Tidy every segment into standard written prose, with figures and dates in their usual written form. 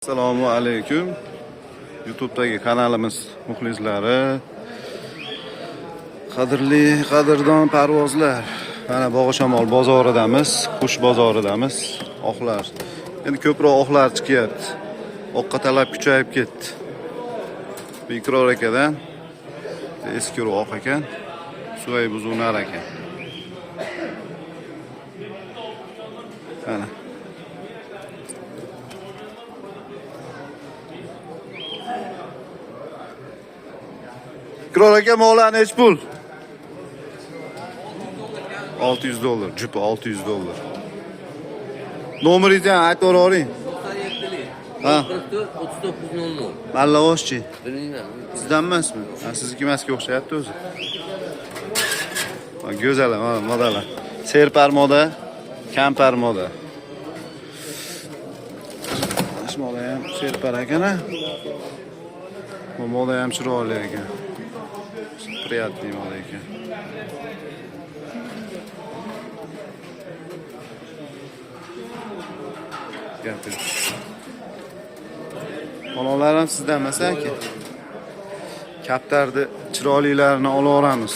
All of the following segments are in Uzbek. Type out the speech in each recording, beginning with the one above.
Assalomu alaykum. YouTube'dagi kanalimiz muxlislari, qadrli qadrdon parvozlar. Mana Bog'ishamol bozoridamiz, qush bozoridamiz. Oqlar. Endi ko'proq oqlar chiqyapti. Oqqa talab kuchayib ketdi. Bu Ikror akadan eski oq ekan, Suvay buzunar ekan. Mana Ikror aka mo'lan nech pul? 600 dollar, jupi 600 dollar. Nomeringizni aytib o'ring. 97'li. Ha. 44 3900. Mallavoschi. Bilmayman. Sizdan emasmi? Ha, sizniki emasga o'xshayapti o'zi. Ha, go'zal, mana modalar. Serpar moda, kampar moda. Mana moda ham serpar ekan-a. Bu moda ham chiroyli ekan. Приятный moda ekan. Gapir. Onalar ham sizdan emas-ki. Kaptarni chiroylilarini olaveramiz.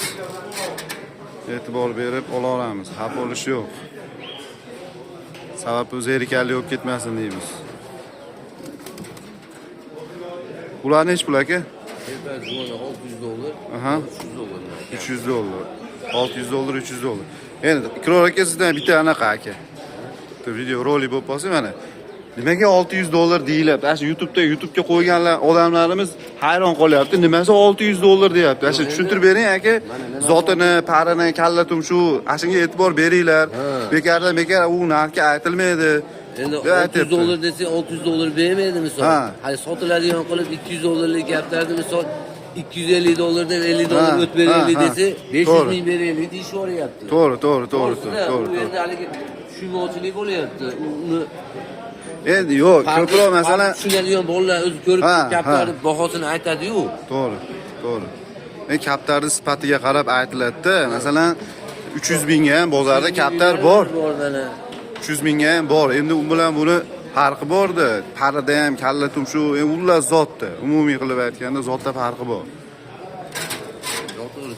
E'tibor berib olaveramiz. Xafa bo'lish yo'q. Sababi o'zi erikanlik bo'lib ketmasin deymiz. Bular nech pul aka? Serpar juvoni 600 dollar. Aha. 300 dollar. 300 dollar. 600 dollar, 300 dollar. Endi Ikror aka sizdan bitta anaqa aka. Bu video rolik bo'lib qolsa mana. Nimaga 600 dollar deyiladi? Asha YouTube'ga qo'yganlar odamlarimiz hayron qolyapti. Nimasi 600 dollar deyapti? Asha tushuntirib bering aka. Zotini, parini, kalla tumshu, ashunga e'tibor beringlar. Bekardan bekar u narxga aytilmaydi. Endi 600 dollar desa 600 dollar bermaydi misol. Hali sotiladigan qilib 200 dollarlik gaplarni misol 250 dollardan 50 dollar o'tib beraylik desa 500 ming beraylik deyishyapti. To'g'ri. U endi haligi tushunmovchilik bo'lyapti. Uni Endi yo'q, ko'proq masalan tushunadigan bolalar o'zi ko'rib gaplarni bahosini aytadi-yu. To'g'ri. Kaptarni sifatiga qarab aytiladi-da. Masalan 300 mingga ham bozorda kaptar bor. 300 mingga ham bor. Endi u bilan buni farqi bor-da. Parida ham kalla tumshu, ular zotda. Umumiy qilib aytganda zotda farqi bor.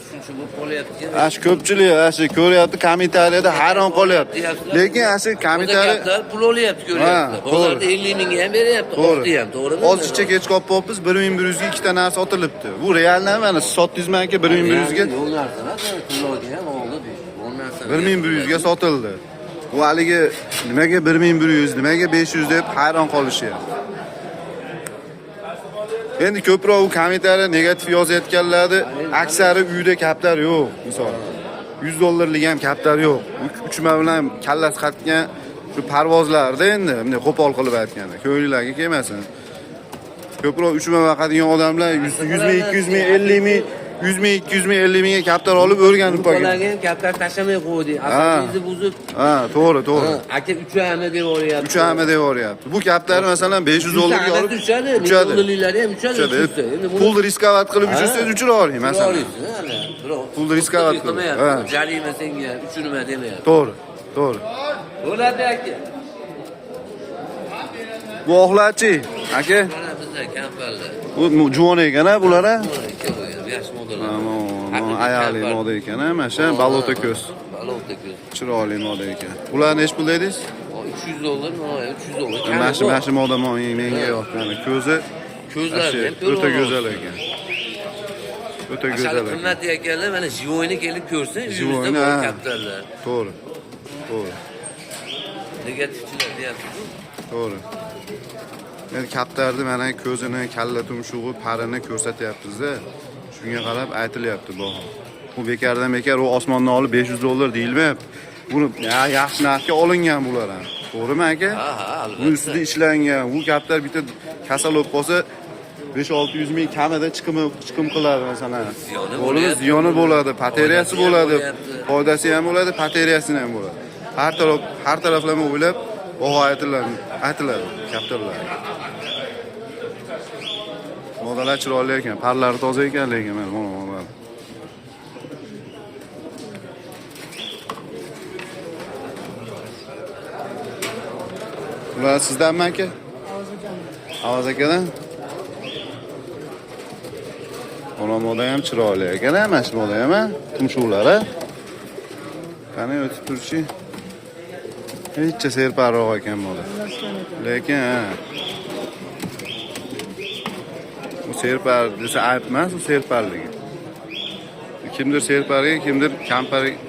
Tushuncha bo'lib qolyapti. Ash ko'pchilik ashi ko'ryapti, kommentariyada hayron qolyapti. Lekin ashi kommentariy pul olyapti ko'ryapti. Bozorda 50 mingga ham beryapti, oqdi ham, to'g'rimi? Ozchicha kech qolib qolibmiz, 1100 ga ikkita narsa sotilibdi. Bu realmi? Mana siz sotdingizmi aka 1100 ga? Yo'q narsalar, pullarga ham oldi deydi. Bu narsa 1100 ga sotildi. Bu haligi nimaga 1100, nimaga 500 deb hayron qolishyapti. Endi ko'proq u kommentariy negativ yozayotganlarni aksari uyda kaptar yo'q, misol. 100 dollarlik ham kaptar yo'q. Uchma bilan kallasi qatgan shu parvozlarda endi bunday qo'pol qilib aytganda, ko'ngillarga kelmasin. Ko'proq uchma vaqadigan odamlar 100 ming, 200 ming, 50 ming, 100 ming, 200 ming, 50 mingga kaptar olib o'rganib qolgan. Ularga ham kaptar tashlamay qo'ydi. Asosingizni buzib. Ha, to'g'ri. Aka 3 deb o'ryapti. 3 deb o'ryapti. Bu kaptarni masalan 500 dollarga olib uchadi. Dollarlari ham uchadi. Endi pulni riskovat qilib uchirsangiz uchira oling masalan. Pulni riskovat qilib. Jarima senga uchirma demayapti. To'g'ri. Bo'ladi aka. Bu oqlarchi, aka? Mana bizlar kamparlar. Bu juvon ekan-a bular a? Yaxshi modalar. Ayali moda ekan-a, mana shu balota ko'z. Balota ko'z. Chiroyli moda ekan. Bular nech pul dedingiz? 300 dollar, 300 dollar. Mana shu moda menga yoqqani. Ko'zlari o'ta go'zal ekan. O'ta go'zal ekan. Qimmat ekanlar, mana jivoyni kelib ko'rsa, uyingizda bor kaptarlar. To'g'ri. Negativchilar deyapti-ku. To'g'ri. Endi kaptarni mana ko'zini, kalla tumshug'i, parini ko'rsatyapmiz-da. Shunga qarab aytilyapti bu. Bu bekardan bekar u osmondan olib 500 dollar deyilmayapti. Buni yaxshi narxga olingan bular ham. To'g'rimi aka? Ha, albatta. Buni ustida ishlangan. Bu kaptar bitta kasal bo'lib qolsa 5-600 ming kamida chiqim qiladi masalan. Ziyoni bo'ladi, batareyasi bo'ladi, foydasi ham bo'ladi, batareyasi ham bo'ladi. Har taraflama o'ylab baho aytiladi kaptarlar. Modalar chiroyli ekan, parlari toza ekan lekin mana modalar. Bular sizdanmi aka? Avaz akadan. Ona moda ham chiroyli ekan, mana shu moda ham, tumshuqlari. Qani o'tib turchi. Hech serparroq ekan moda. Lekin bu serpar desa ayb emas, u serparligi. Kimdir serparga, kimdir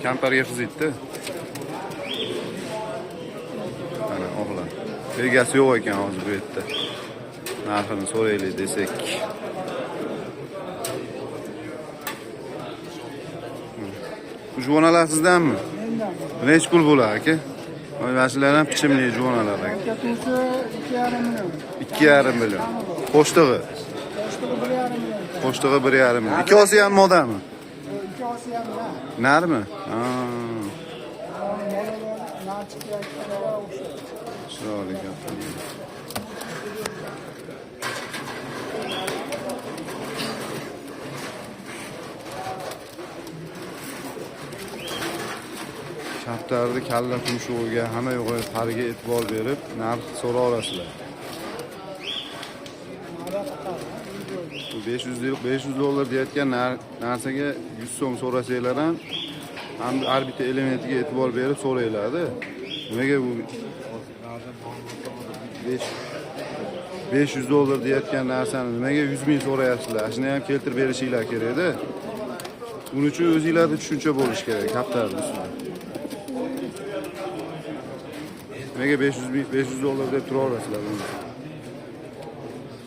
kamparga xizitdi. Mana o'g'lan. Belgasi yo'q ekan hozir bu yerda. Narxini so'raylik desak. Bu jo'nalar sizdanmi? Necha pul bo'ladi aka? Mana shular ham pichimli jo'nalar aka. 2,5 million. Pochtig'i. Pochtig'i 1,5 million. Ikkosi ham modami? Narmi? Chiroyli gaplar. Kaptarni kalla tumshug'iga, hamma yo'g'iga pariga e'tibor berib, narx so'ra olasizlar. 500 dollar deyotgan narsaga 100 so'm so'rasanglar ham har bitta elementiga e'tibor berib so'raylardi. Nimaga bu 500 dollar deyotgan narsani nimaga 100 ming so'rayapsizlar? Shuni ham keltirib berishinglar kerak-da. Buning uchun o'zingizlarda tushuncha bo'lish kerak kaptarning ustida. Nimaga 500 dollar deb turaverasizlar buni?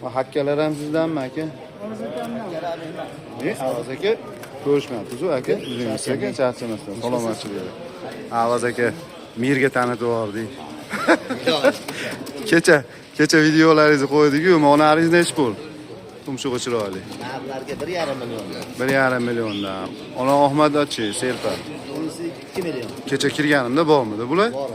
Va hakkalar ham sizdanmi aka? Avaz aka ko'rishmayapsiz-ku aka, bizingiz aka charchamasdan salomatchilik. Avaz aka Mirga tanitib yubordik. Kecha videolaringizni qo'ydik-ku, monaringiz nechi pul? Tumshug'i chiroyli. Narxlarga 1,5 milliondan. 1,5 milliondan. Ona Ahmadchi, Serpa. Unisi 2 million. Kecha kirganimda bormidi bular? Bor.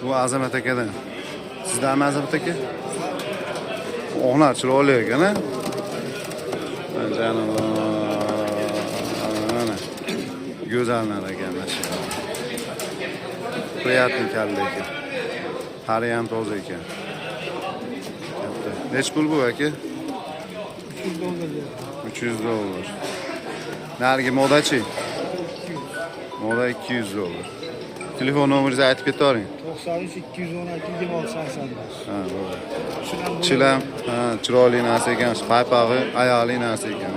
Bu Azamat akadan. Sizdanmi Azamat aka? O'g'nar chiroyli ekan-a? Mana go'zallar ekan mana shu. Приятный kalla ekan. Qari ham toza ekan. Necha pul bu aka? 300 dollar. Narigi modachi? Moda 200 dollar. Telefon nomeringizni aytib ketavering. 93 212 2685. Ha, bo'ldi. Chilam, chiroyli narsa ekan, paypog'i ayoli narsa ekan.